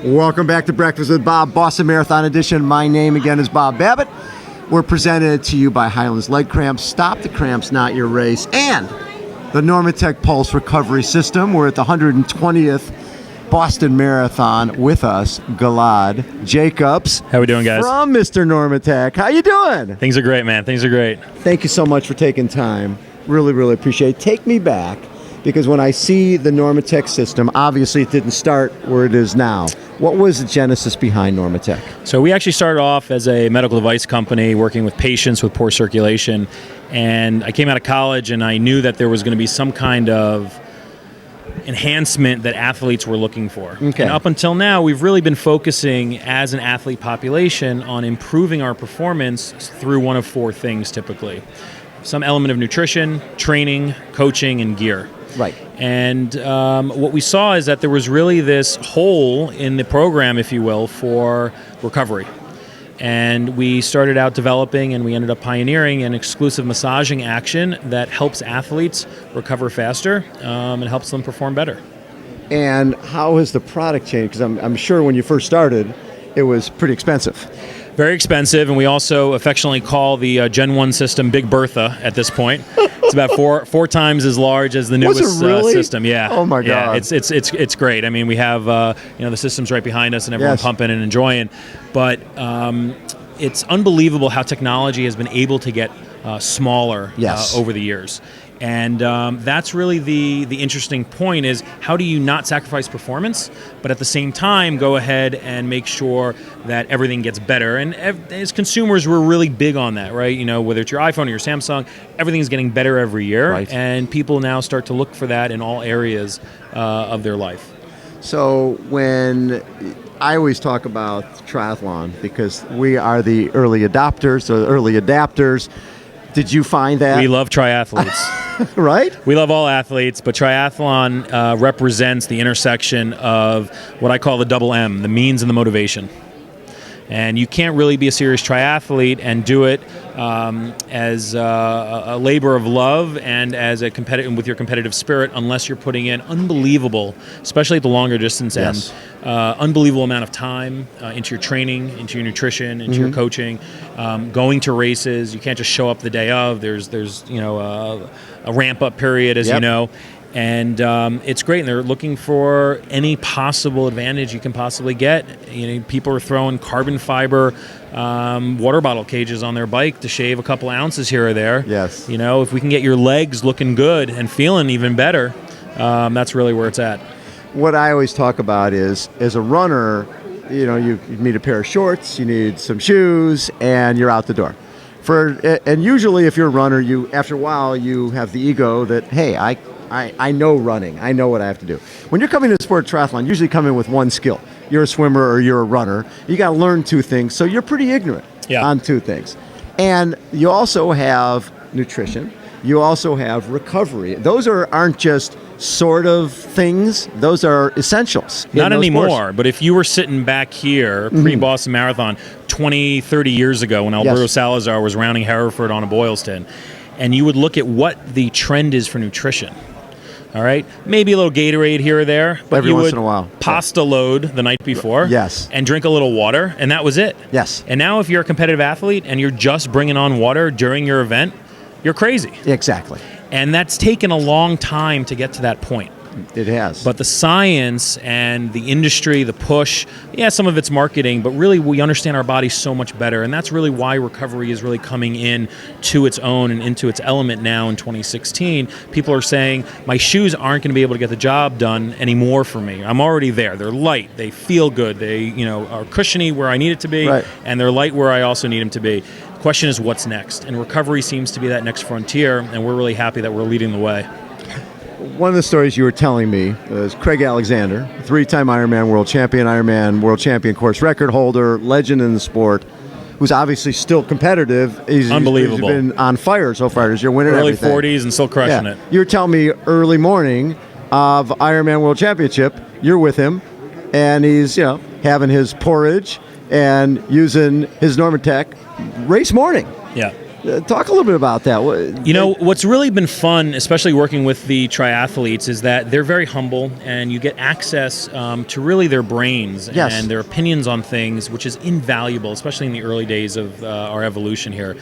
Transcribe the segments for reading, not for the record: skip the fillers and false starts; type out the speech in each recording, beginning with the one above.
Welcome back to Breakfast with Bob, Boston Marathon Edition. My name again is Bob Babbitt. We're presented to you by Hyland's Leg Cramps. Stop the cramps, not your race. And the NormaTec Pulse Recovery System. We're at the 120th Boston Marathon with us, Gilad Jacobs. How we doing, guys? From Mr. NormaTec. How you doing? Things are great, man. Things are great. Thank you so much for taking time. Really, really appreciate it. Take me back, because when I see the NormaTec system, obviously it didn't start where it is now. What was the genesis behind NormaTec? So we actually started off as a medical device company working with patients with poor circulation. And I came out of college and I knew that there was going to be some kind of enhancement that athletes were looking for. Okay. And up until now, we've really been focusing as an athlete population on improving our performance through one of four things typically. Some element of nutrition, training, coaching, and gear. Right. And what we saw is that there was really this hole in the program, if you will, for recovery. And we started out developing and we ended up pioneering an exclusive massaging action that helps athletes recover faster and helps them perform better. And how has the product changed? Because I'm sure when you first started, it was pretty expensive. Very expensive, and we also affectionately call the Gen 1 system Big Bertha at this point. It's about four times as large as the newest really? system. Yeah. Oh my God. Yeah, it's great. I mean, we have the systems right behind us and everyone pumping and enjoying, but it's unbelievable how technology has been able to get smaller over the years. And that's really the interesting point is how do you not sacrifice performance, but at the same time go ahead and make sure that everything gets better. And as consumers, we're really big on that, right? You know, whether it's your iPhone or your Samsung, everything's getting better every year. Right. And people now start to look for that in all areas of their life. So when I always talk about triathlon, because we are the early adopters or the early adapters. Did you find that? We love triathletes. Right? We love all athletes, but triathlon represents the intersection of what I call the double M, the means and the motivation. And you can't really be a serious triathlete and do it as a labor of love and as a with your competitive spirit unless you're putting in unbelievable, especially at the longer distance end, unbelievable amount of time into your training, into your nutrition, into your coaching, going to races. You can't just show up the day of. There's a ramp up period, as you know. And it's great, and they're looking for any possible advantage you can possibly get. You know, people are throwing carbon fiber water bottle cages on their bike to shave a couple ounces here or there. Yes. You know, if we can get your legs looking good and feeling even better, that's really where it's at. What I always talk about is, as a runner, you know, you need a pair of shorts, you need some shoes, and you're out the door. And usually, if you're a runner, after a while you have the ego that, hey, I know running. I know what I have to do. When you're coming to the sport of triathlon, you usually come in with one skill. You're a swimmer or you're a runner. You got to learn two things, so you're pretty ignorant on two things. And you also have nutrition. You also have recovery. Those aren't just sort of things. Those are essentials. Not anymore, but if you were sitting back here pre-Boston Marathon 20, 30 years ago when Alberto Salazar was rounding Hereford on a Boylston, and you would look at what the trend is for nutrition. All right, maybe a little Gatorade here or there, but every you once would in a while. Pasta load the night before, and drink a little water, and that was it. Yes. And now, if you're a competitive athlete and you're just bringing on water during your event, you're crazy. Exactly. And that's taken a long time to get to that point. It has. But the science and the industry, the push, some of it's marketing, but really we understand our bodies so much better. And that's really why recovery is really coming in to its own and into its element now in 2016. People are saying, my shoes aren't going to be able to get the job done anymore for me. I'm already there. They're light. They feel good. They are cushiony where I need it to be. Right. And they're light where I also need them to be. The question is what's next? And recovery seems to be that next frontier. And we're really happy that we're leading the way. One of the stories you were telling me was Craig Alexander, three-time Ironman world champion course record holder, legend in the sport, who's obviously still competitive. Unbelievable. He's been on fire so far. You're winning early everything. 40s and still crushing it. You were telling me early morning of Ironman World Championship, you're with him, and he's having his porridge and using his NormaTec race morning. Yeah. Talk a little bit about that. You know, what's really been fun, especially working with the triathletes, is that they're very humble, and you get access to really their brains Yes. and their opinions on things, which is invaluable, especially in the early days of our evolution here.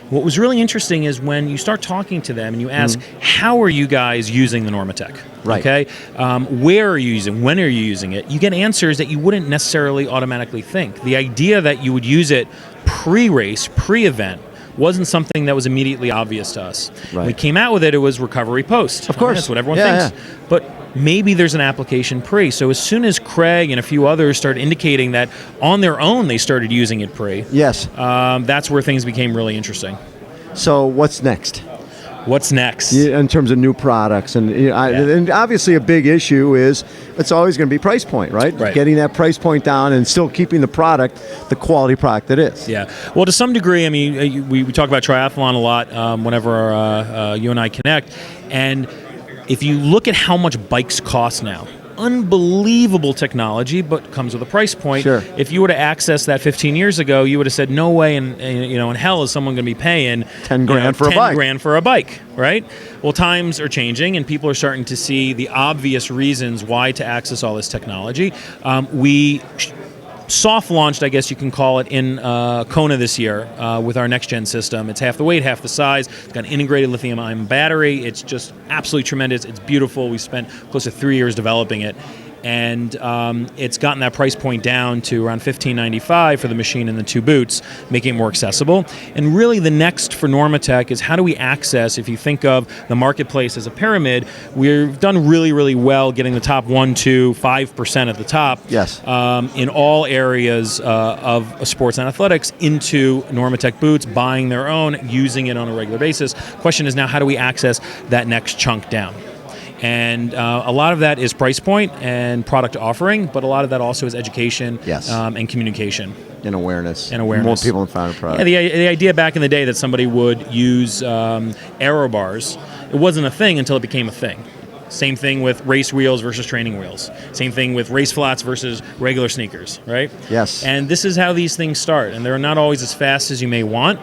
What was really interesting is when you start talking to them and you ask, how are you guys using the NormaTec? Right. Okay? Where are you using? When are you using it? You get answers that you wouldn't necessarily automatically think. The idea that you would use it pre-race, pre-event, wasn't something that was immediately obvious to us. Right. When we came out with it, it was recovery post. Of course. That's what everyone Yeah, thinks. But maybe there's an application pre. So as soon as Craig and a few others started indicating that on their own they started using it pre, Yes. that's where things became really interesting. So what's next? What's next? In terms of new products, and obviously a big issue is it's always going to be price point, right? Right. Getting that price point down and still keeping the product, the quality product that is. Yeah. Well, to some degree, I mean, we talk about triathlon a lot whenever you and I connect, and if you look at how much bikes cost now, unbelievable technology, but comes with a price point. Sure. If you were to access that 15 years ago, you would have said, no way in hell is someone going to be paying 10 grand for a bike. 10 grand for a bike, right? Well, times are changing, and people are starting to see the obvious reasons why to access all this technology. We soft launched, I guess you can call it, in Kona this year with our next gen system. It's half the weight, half the size. It's got an integrated lithium-ion battery. It's just absolutely tremendous. It's beautiful. We spent close to 3 years developing it. And it's gotten that price point down to around $15.95 for the machine and the two boots, making it more accessible. And really the next for NormaTec is how do we access, if you think of the marketplace as a pyramid, we've done really, really well getting the top 1, 2, 5% at the top. Yes. In all areas of sports and athletics into NormaTec boots, buying their own, using it on a regular basis. Question is now, how do we access that next chunk down? And a lot of that is price point and product offering, but a lot of that also is education and communication. And awareness. More people in front of product. Yeah, the idea back in the day that somebody would use aero bars, it wasn't a thing until it became a thing. Same thing with race wheels versus training wheels. Same thing with race flats versus regular sneakers, right? Yes. And this is how these things start. And they're not always as fast as you may want,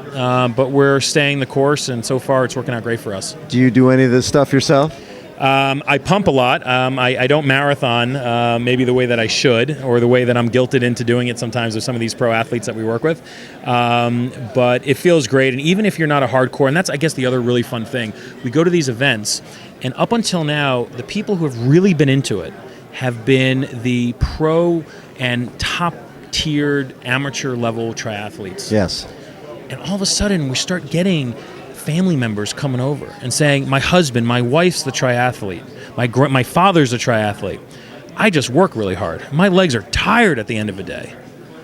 but we're staying the course, and so far it's working out great for us. Do you do any of this stuff yourself? I pump a lot. I don't marathon maybe the way that I should, or the way that I'm guilted into doing it sometimes with some of these pro athletes that we work with. But it feels great. And even if you're not a hardcore, and that's, I guess, the other really fun thing, we go to these events, and up until now, the people who have really been into it have been the pro and top-tiered amateur level triathletes. Yes. And all of a sudden, we start getting family members coming over and saying, my husband, my wife's the triathlete, my father's a triathlete. I just work really hard. My legs are tired at the end of the day.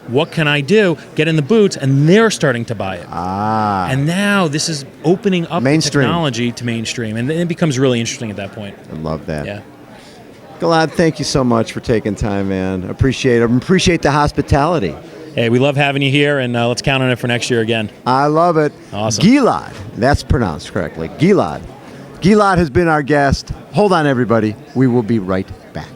What can I do? Get in the boots, and they're starting to buy it. And now this is opening up the technology to mainstream, and it becomes really interesting at that point. I love that. Yeah. Gilad, thank you so much for taking time, man. Appreciate it. Appreciate the hospitality. Hey, we love having you here, and let's count on it for next year again. I love it. Awesome. Gilad, that's pronounced correctly. Gilad. Gilad has been our guest. Hold on, everybody. We will be right back.